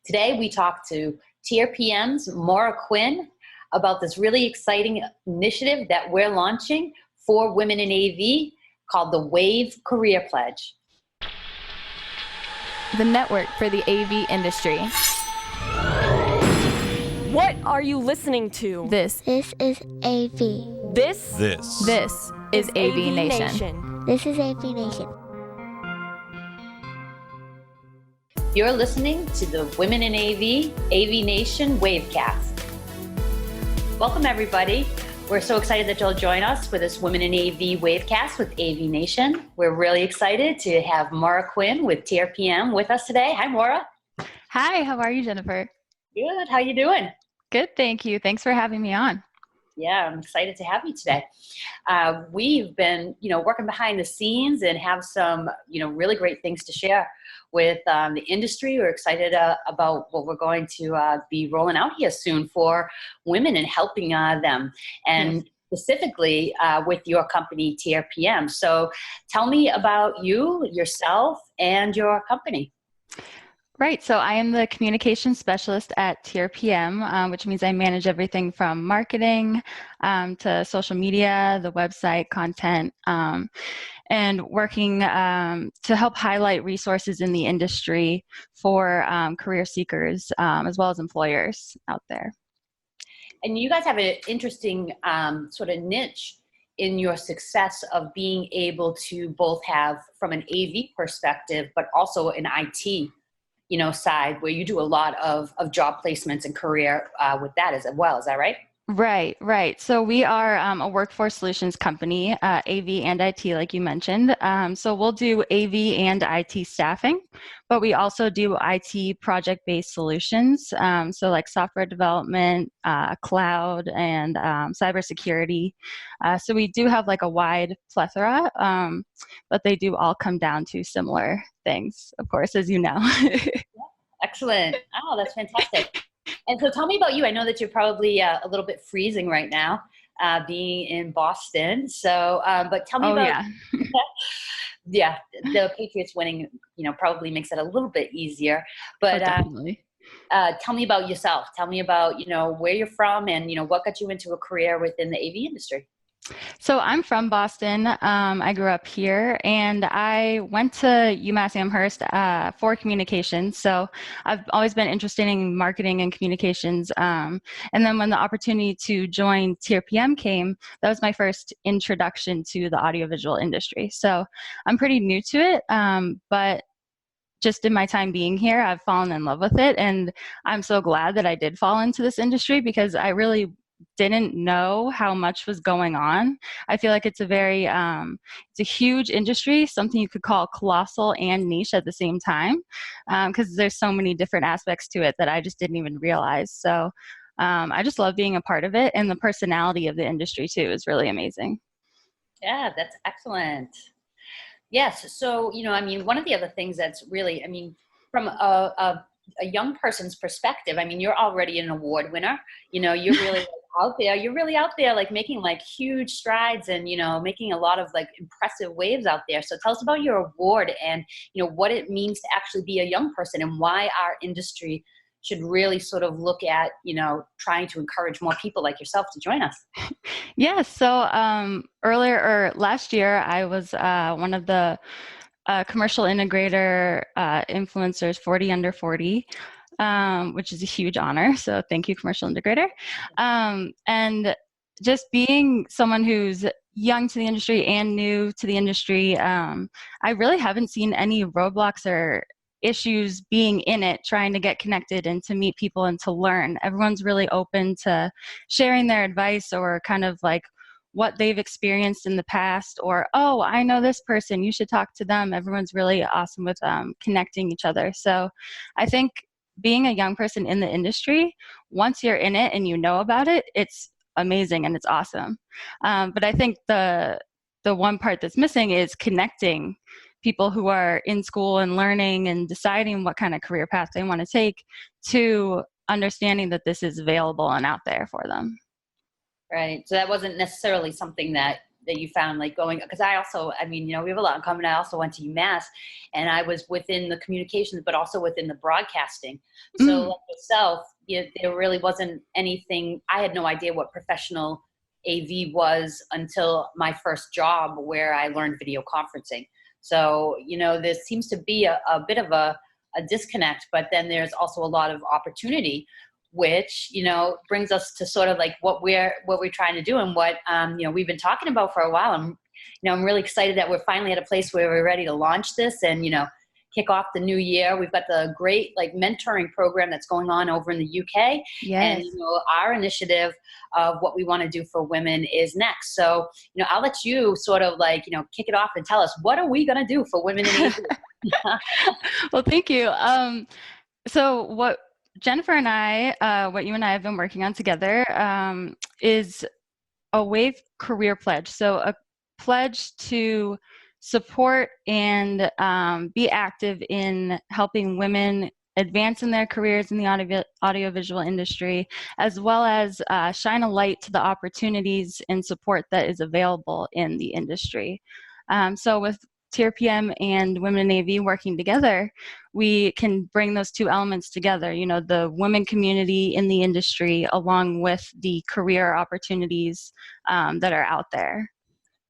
Today we talk to TierPM's Maura Quinn about this really exciting initiative that we're launching for women in AV called the WAVE Career Pledge. The network for the AV industry. What are you listening to? This is AV. This is AVNation. This is AVNation. You're listening to the Women in AV, AVNation WAVEcast. Welcome everybody. We're so excited that you'll join us for this Women in AV WAVEcast with AVNation. We're really excited to have Maura Quinn with TierPM with us today. Hi, Maura. Hi, how are you, Jennifer? Good. How you doing? Good, thank you. Thanks for having me on. Yeah, I'm excited to have you today. We've been, working behind the scenes and have some, really great things to share with the industry. We're excited about what we're going to be rolling out here soon for women and helping them. And specifically with your company, TierPM. So tell me about you, yourself, and your company. Right, so I am the communication specialist at TierPM, which means I manage everything from marketing to social media, the website, content, and working to help highlight resources in the industry for career seekers as well as employers out there. And you guys have an interesting sort of niche in your success of being able to both have from an AV perspective, but also an IT side where you do a lot of job placements and career with that as well. Is that right? Right. So we are a workforce solutions company, AV and IT, like you mentioned. So we'll do AV and IT staffing, but we also do IT project-based solutions. So like software development, cloud, and cybersecurity. So we do have like a wide plethora, but they do all come down to similar things, of course, as you know. Excellent. Oh, that's fantastic. And so tell me about you. I know that you're probably a little bit freezing right now, being in Boston. So, but tell me about, yeah, the Patriots winning, probably makes it a little bit easier. But definitely. Tell me about yourself. Tell me about, where you're from and, what got you into a career within the AV industry. So I'm from Boston. I grew up here and I went to UMass Amherst for communications. So I've always been interested in marketing and communications. And then when the opportunity to join TierPM came, that was my first introduction to the audiovisual industry. So I'm pretty new to it, but just in my time being here, I've fallen in love with it. And I'm so glad that I did fall into this industry because I really didn't know how much was going on. I feel like it's a very, it's a huge industry, something you could call colossal and niche at the same time, because there's so many different aspects to it that I just didn't even realize. So I just love being a part of it, and the personality of the industry too is really amazing. Yeah, that's excellent. Yes. So, one of the other things that's really, from a young person's perspective, you're already an award winner. You're really out there. You're really out there, like making like huge strides and, making a lot of like impressive waves out there. So tell us about your award and, what it means to actually be a young person and why our industry should really sort of look at, trying to encourage more people like yourself to join us. Yeah. So last year, I was one of the commercial integrator influencers 40 under 40, which is a huge honor. So thank you, commercial integrator. And just being someone who's young to the industry and new to the industry, I really haven't seen any roadblocks or issues being in it, trying to get connected and to meet people and to learn. Everyone's really open to sharing their advice or kind of like what they've experienced in the past, or, oh, I know this person, you should talk to them. Everyone's really awesome with connecting each other. So I think being a young person in the industry, once you're in it and you know about it, it's amazing and it's awesome. But I think the one part that's missing is connecting people who are in school and learning and deciding what kind of career path they want to take to understanding that this is available and out there for them. Right. So that wasn't necessarily something that that you found like going, because I also, I mean, we have a lot in common. I also went to UMass, and I was within the communications, but also within the broadcasting. So like yourself, there really wasn't anything. I had no idea what professional AV was until my first job, where I learned video conferencing. So, there seems to be a bit of a disconnect, but then there's also a lot of opportunity, which, brings us to sort of like what we're trying to do, and what, we've been talking about for a while. And, I'm really excited that we're finally at a place where we're ready to launch this and, kick off the new year. We've got the great like mentoring program that's going on over in the UK. Yes. And, our initiative of what we want to do for women is next. So, I'll let you sort of like, kick it off and tell us, what are we going to do for women in AV? Well, thank you. So what Jennifer and I, what you and I have been working on together, is a WAVE career pledge. So a pledge to support and be active in helping women advance in their careers in the audiovisual industry, as well as shine a light to the opportunities and support that is available in the industry. So with TierPM and Women in AV working together, we can bring those two elements together, the women community in the industry along with the career opportunities that are out there.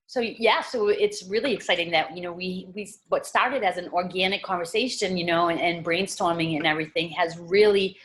So so it's really exciting that, we what started as an organic conversation, and brainstorming and everything has really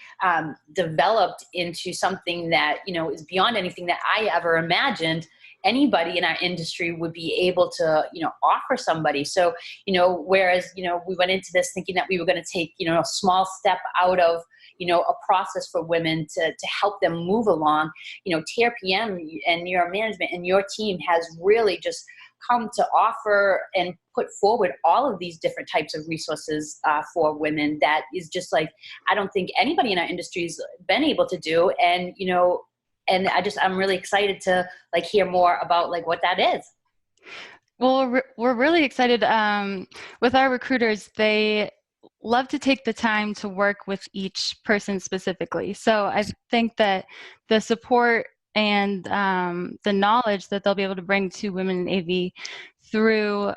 developed into something that, is beyond anything that I ever imagined anybody in our industry would be able to, offer somebody. So, whereas, we went into this thinking that we were going to take, a small step out of, a process for women to help them move along, TierPM and your management and your team has really just come to offer and put forward all of these different types of resources for women that is just like, I don't think anybody in our industry has been able to do. And, and I'm really excited to like hear more about like what that is. Well, we're really excited with our recruiters. They love to take the time to work with each person specifically. So I think that the support and the knowledge that they'll be able to bring to women in AV through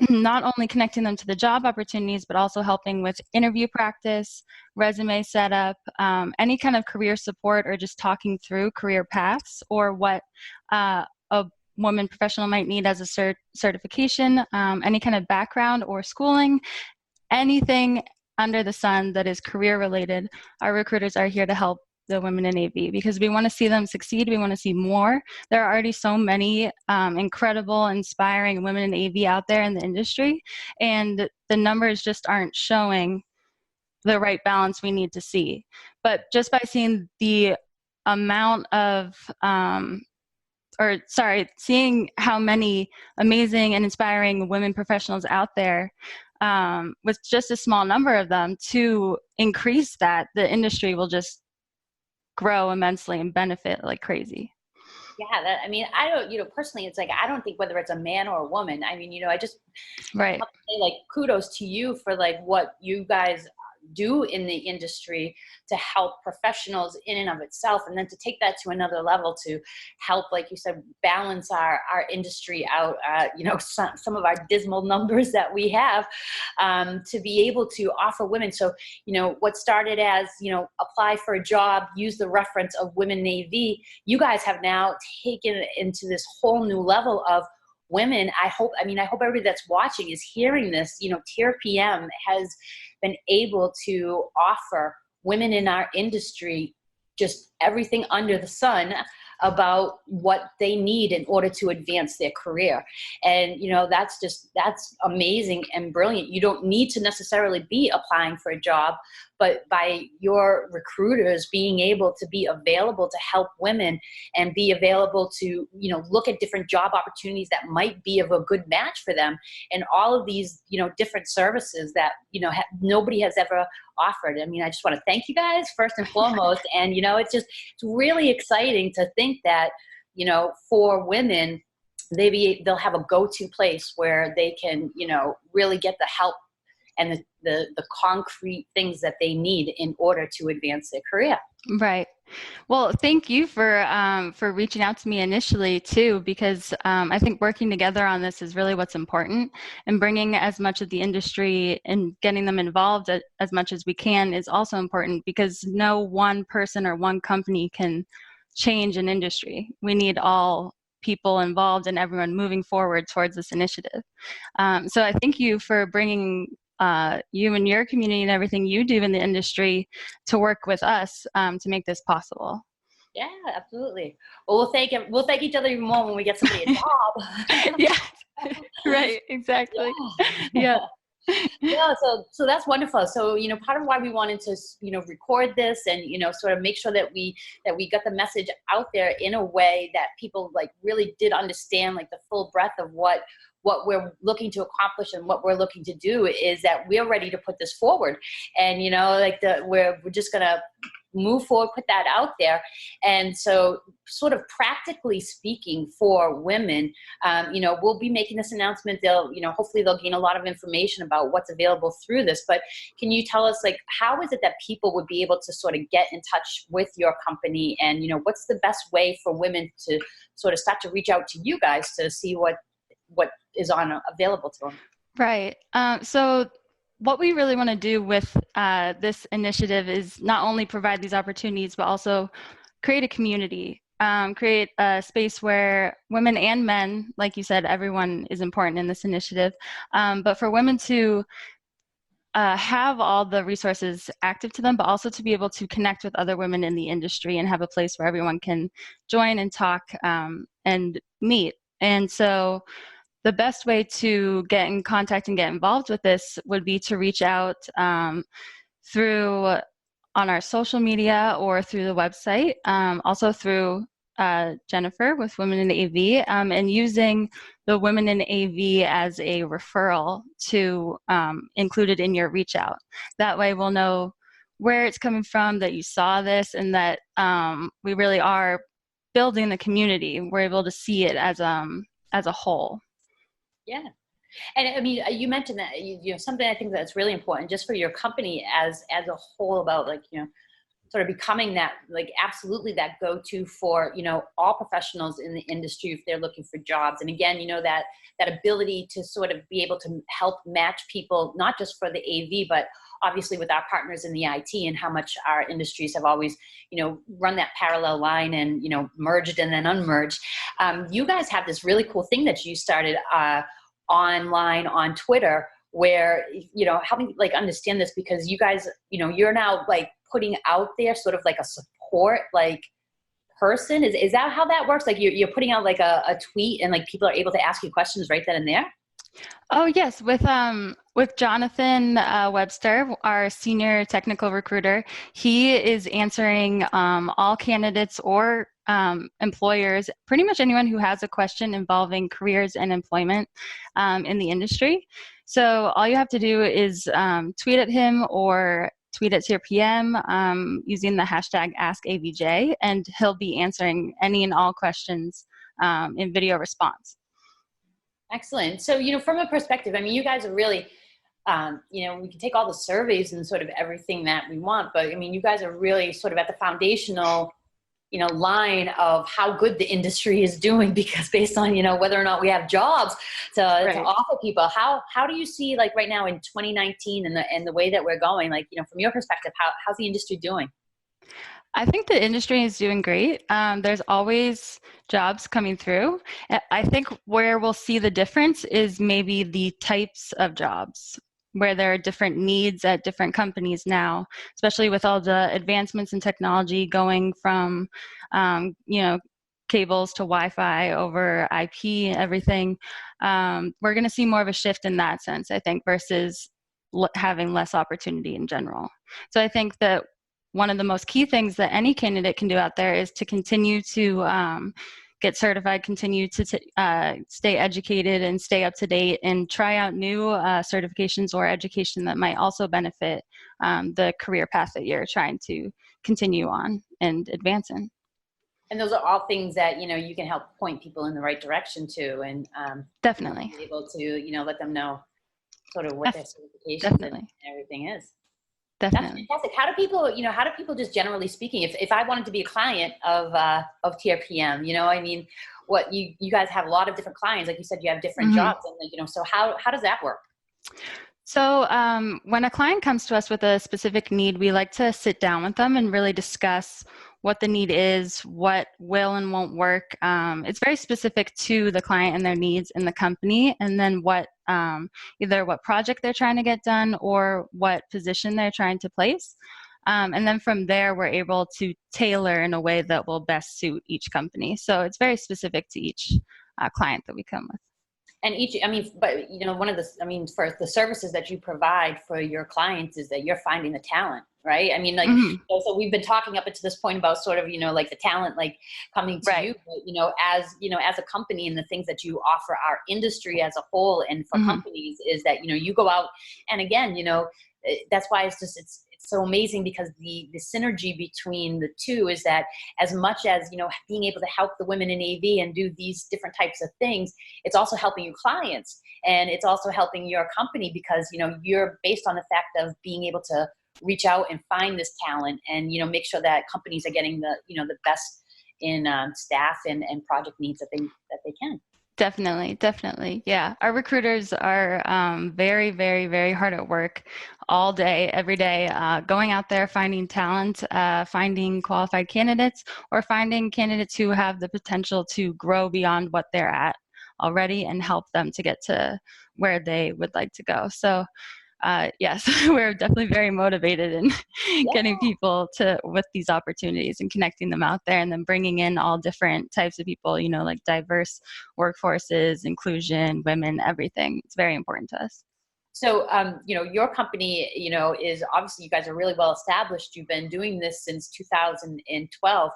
not only connecting them to the job opportunities, but also helping with interview practice, resume setup, any kind of career support, or just talking through career paths or what a woman professional might need as a certification, any kind of background or schooling, anything under the sun that is career related. Our recruiters are here to help the women in AV because we want to see them succeed. We want to see more. There are already so many incredible, inspiring women in AV out there in the industry, and the numbers just aren't showing the right balance we need to see. But just by seeing the amount of seeing how many amazing and inspiring women professionals out there, with just a small number of them, to increase that, the industry will just grow immensely and benefit like crazy. Yeah, I don't, personally, it's like, I don't think whether it's a man or a woman. I mean, I just right. have to say, like, kudos to you for like what you guys do in the industry to help professionals in and of itself, and then to take that to another level to help, like you said, balance our industry out, some of our dismal numbers that we have, to be able to offer women. So, what started as, apply for a job, use the reference of Women in AV, you guys have now taken it into this whole new level of women. I hope everybody that's watching is hearing this. TierPM has been able to offer women in our industry just everything under the sun about what they need in order to advance their career. And, that's amazing and brilliant. You don't need to necessarily be applying for a job, but by your recruiters being able to be available to help women and be available to, look at different job opportunities that might be of a good match for them, and all of these, different services that, nobody has ever offered. I just want to thank you guys first and foremost. And, it's really exciting to think that, for women, they'll have a go-to place where they can, really get the help and the concrete things that they need in order to advance their career. Right. Well, thank you for reaching out to me initially too, because I think working together on this is really what's important, and bringing as much of the industry and getting them involved as much as we can is also important, because no one person or one company can change an industry. We need all people involved and everyone moving forward towards this initiative. So I thank you for bringing you and your community and everything you do in the industry to work with us to make this possible. Yeah, absolutely. Well, we'll thank each other even more when we get somebody a job. Yeah, right, exactly. Yeah. Yeah, so that's wonderful. So, part of why we wanted to, record this and, sort of make sure that we got the message out there in a way that people like really did understand like the full breadth of what we're looking to accomplish and what we're looking to do, is that we're ready to put this forward. And, we're just going to move forward, put that out there. And so sort of practically speaking for women, we'll be making this announcement. Hopefully they'll gain a lot of information about what's available through this. But can you tell us, like, how is it that people would be able to sort of get in touch with your company? And, what's the best way for women to sort of start to reach out to you guys to see what is available to them? Right. So what we really want to do with this initiative is not only provide these opportunities, but also create a community, create a space where women and men, like you said, everyone is important in this initiative, but for women to have all the resources active to them, but also to be able to connect with other women in the industry and have a place where everyone can join and talk and meet. And so the best way to get in contact and get involved with this would be to reach out through on our social media or through the website, also through Jennifer with Women in AV, and using the Women in AV as a referral to include it in your reach out. That way we'll know where it's coming from, that you saw this, and that we really are building the community. We're able to see it as a whole. Yeah. And I mean, you mentioned that, something I think that's really important just for your company as a whole, about like, sort of becoming that, like, absolutely that go-to for, all professionals in the industry if they're looking for jobs. And again, that ability to sort of be able to help match people, not just for the AV, but obviously with our partners in the IT, and how much our industries have always, run that parallel line and, merged and then unmerged. You guys have this really cool thing that you started online on Twitter, where, help me like understand this, because you guys, you're now like putting out there sort of like a support like person. Is that how that works? Like you're putting out like a tweet and like people are able to ask you questions right then and there? Oh yes, with Jonathan Webster, our senior technical recruiter, he is answering all candidates or employers, pretty much anyone who has a question involving careers and employment in the industry. So all you have to do is tweet at him or tweet at TierPM using the hashtag AskAVJ, and he'll be answering any and all questions in video response. Excellent. So, from a perspective, I mean, you guys are really, we can take all the surveys and sort of everything that we want, but I mean, you guys are really sort of at the foundational, line of how good the industry is doing, because based on, whether or not we have jobs to offer people, how do you see, like right now in 2019 and the way that we're going, like, from your perspective, how's the industry doing? I think the industry is doing great. There's always jobs coming through. I think where we'll see the difference is maybe the types of jobs, where there are different needs at different companies now, especially with all the advancements in technology going from, cables to Wi-Fi over IP, everything. We're going to see more of a shift in that sense, I think, versus having less opportunity in general. So I think that one of the most key things that any candidate can do out there is to continue to get certified, continue to stay educated and stay up to date, and try out new certifications or education that might also benefit the career path that you're trying to continue on and advance in. And those are all things that, you can help point people in the right direction to, and definitely be able to, let them know. sort of what their certifications and Definitely. everything is. That's Definitely. fantastic. How do people just generally speaking, if I wanted to be a client of TierPM, I mean, what you guys have a lot of different clients, like you said, you have different Mhm. jobs, and so how does that work? So when a client comes to us with a specific need, we like to sit down with them and really discuss what the need is, what will and won't work. It's very specific to the client and their needs in the company, and then what either what project they're trying to get done or what position they're trying to place. And then from there, we're able to tailor in a way that will best suit each company. So it's very specific to each client that we come with. And but one of the, for the services that you provide for your clients is that you're finding the talent, right? I mean, like, Mhm. so we've been talking up until this point about sort of, like the talent, like coming to Right. you, but, as a company and the things that you offer our industry as a whole and for Mhm. companies is that, you go out and again, that's why it's so amazing because the synergy between the two is that as much as, being able to help the women in AV and do these different types of things, it's also helping your clients and it's also helping your company because, you're based on the fact of being able to reach out and find this talent and, make sure that companies are getting the best in staff and project needs that they can. Definitely, definitely. Yeah. Our recruiters are very, very, very hard at work all day, every day, going out there, finding talent, finding qualified candidates, or finding candidates who have the potential to grow beyond what they're at already and help them to get to where they would like to go. So yes, we're definitely very motivated in Yeah. getting people with these opportunities and connecting them out there and then bringing in all different types of people, like diverse workforces, inclusion, women, everything. It's very important to us. So, your company, is obviously you guys are really well established. You've been doing this since 2012.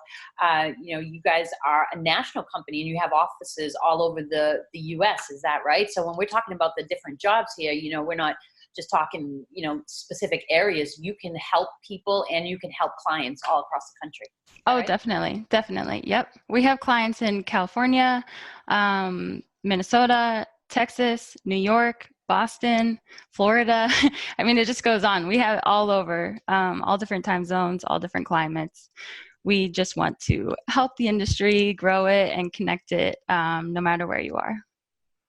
You guys are a national company and you have offices all over the US. Is that right? So when we're talking about the different jobs here, we're not just talking, specific areas. You can help people and you can help clients all across the country. Oh, Right? definitely. Definitely. Yep. We have clients in California, Minnesota, Texas, New York, Boston, Florida. I mean, it just goes on. We have all over, all different time zones, all different climates. We just want to help the industry, grow it, and connect it no matter where you are.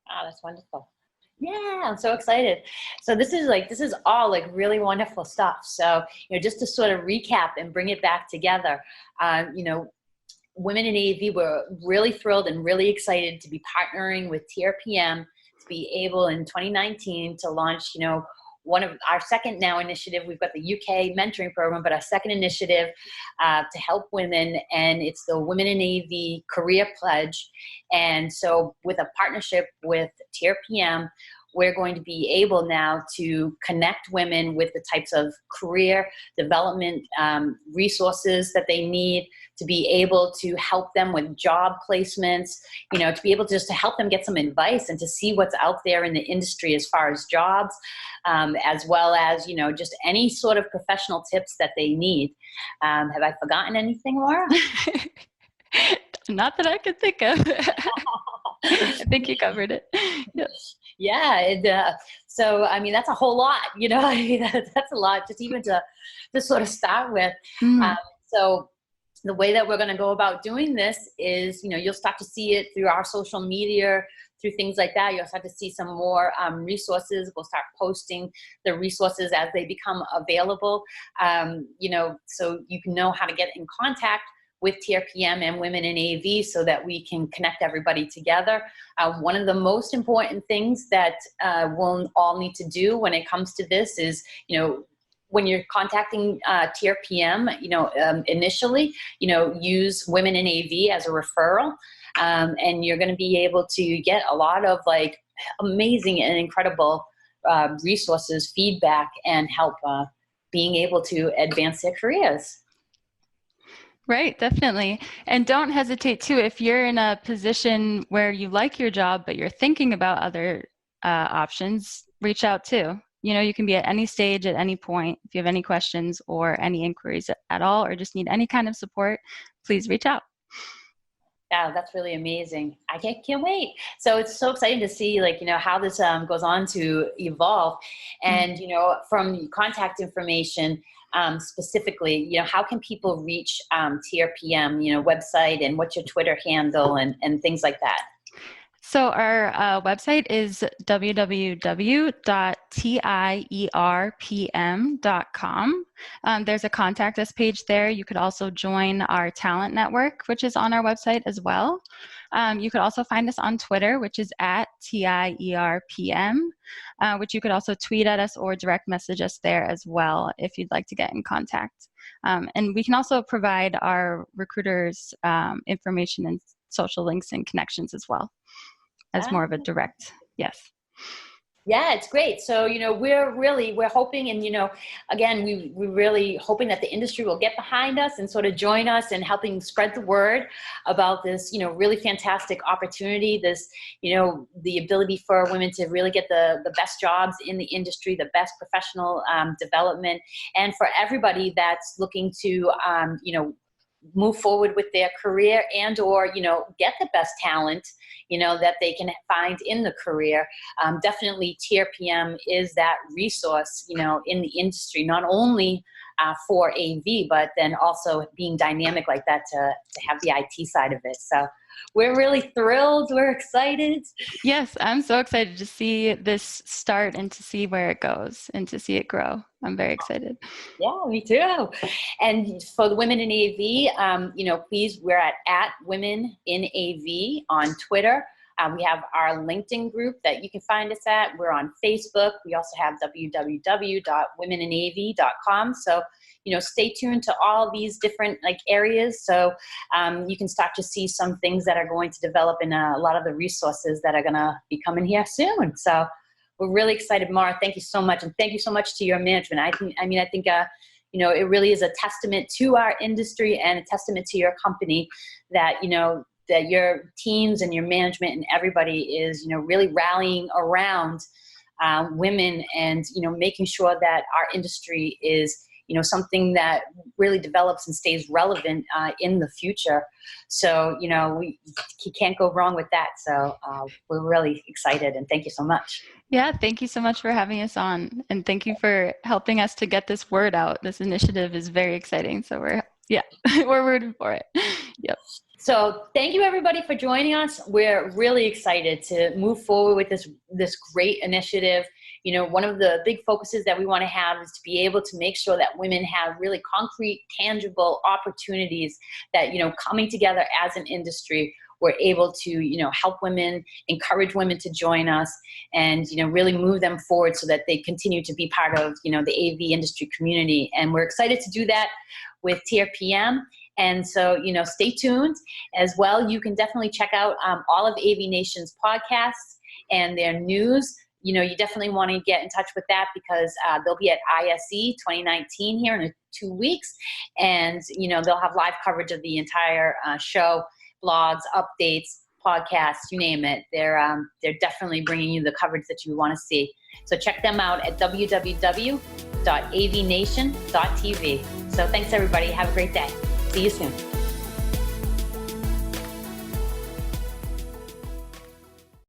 Oh, that's wonderful. Yeah, I'm so excited. So this is all like really wonderful stuff. So, just to sort of recap and bring it back together, Women in AV were really thrilled and really excited to be partnering with TierPM to be able in 2019 to launch, one of our second now initiative. We've got the UK mentoring program, but our second initiative to help women, and it's the Women in AV Career Pledge. And so with a partnership with TierPM, we're going to be able now to connect women with the types of career development resources that they need to be able to help them with job placements, to be able to help them get some advice and to see what's out there in the industry as far as jobs, as well as, just any sort of professional tips that they need. Have I forgotten anything, Laura? Not that I could think of. I think you covered it. Yep. Yeah. So, that's a whole lot, that's a lot just even to sort of start with. Mhm. So the way that we're going to go about doing this is, you'll start to see it through our social media, through things like that. You'll start to see some more resources. We'll start posting the resources as they become available, so you can know how to get in contact with TierPM and Women in AV so that we can connect everybody together. One of the most important things that we'll all need to do when it comes to this is, when you're contacting TierPM, initially, use Women in AV as a referral. And you're going to be able to get a lot of like amazing and incredible resources, feedback, and help being able to advance their careers. Right, definitely. And don't hesitate too, if you're in a position where you like your job, but you're thinking about other options, reach out too. You can be at any stage, at any point. If you have any questions or any inquiries at all, or just need any kind of support, please reach out. Yeah, that's really amazing. I can't wait. So it's so exciting to see, like, how this goes on to evolve. And, from contact information specifically, how can people reach TierPM, website, and what's your Twitter handle and things like that? So our website is www.tierpm.com. There's a contact us page there. You could also join our talent network, which is on our website as well. You could also find us on Twitter, which is at TIERPM, which you could also tweet at us or direct message us there as well if you'd like to get in contact. And we can also provide our recruiters information and social links and connections as well, as more of a direct, yes. Yeah, it's great. So, we're hoping, and, again, we're really hoping that the industry will get behind us and sort of join us in helping spread the word about this, really fantastic opportunity, this, the ability for women to really get the best jobs in the industry, the best professional development, and for everybody that's looking to, move forward with their career and or get the best talent that they can find in the career. Definitely TierPM is that resource in the industry, not only for AV, but then also being dynamic like that to have the IT side of it. So we're really thrilled, we're excited. Yes, I'm so excited to see this start and to see where it goes and to see it grow. I'm very excited. Yeah, me too. And for the Women in AV, please, we're at Women in AV on Twitter. We have our LinkedIn group that you can find us at. We're on Facebook. We also have www.womeninav.com. So, stay tuned to all these different areas. So you can start to see some things that are going to develop in a lot of the resources that are going to be coming here soon. So we're really excited. Mara, thank you so much. And thank you so much to your management. I think it really is a testament to our industry and a testament to your company that, that your teams and your management and everybody is, really rallying around women and, making sure that our industry is, something that really develops and stays relevant in the future. So, we can't go wrong with that. So we're really excited and thank you so much. Yeah, thank you so much for having us on. And thank you for helping us to get this word out. This initiative is very exciting. So we're rooting for it. Yep. So thank you everybody for joining us. We're really excited to move forward with this great initiative. One of the big focuses that we want to have is to be able to make sure that women have really concrete, tangible opportunities that, coming together as an industry, we're able to, help women, encourage women to join us and, really move them forward so that they continue to be part of, the AV industry community. And we're excited to do that with TierPM. And so, stay tuned as well. You can definitely check out all of AVNation's podcasts and their news. You definitely want to get in touch with that because they'll be at ISE 2019 here in 2 weeks. And, they'll have live coverage of the entire show, blogs, updates, podcasts, you name it. They're definitely bringing you the coverage that you want to see. So check them out at www.avnation.tv. So thanks, everybody. Have a great day. See you soon.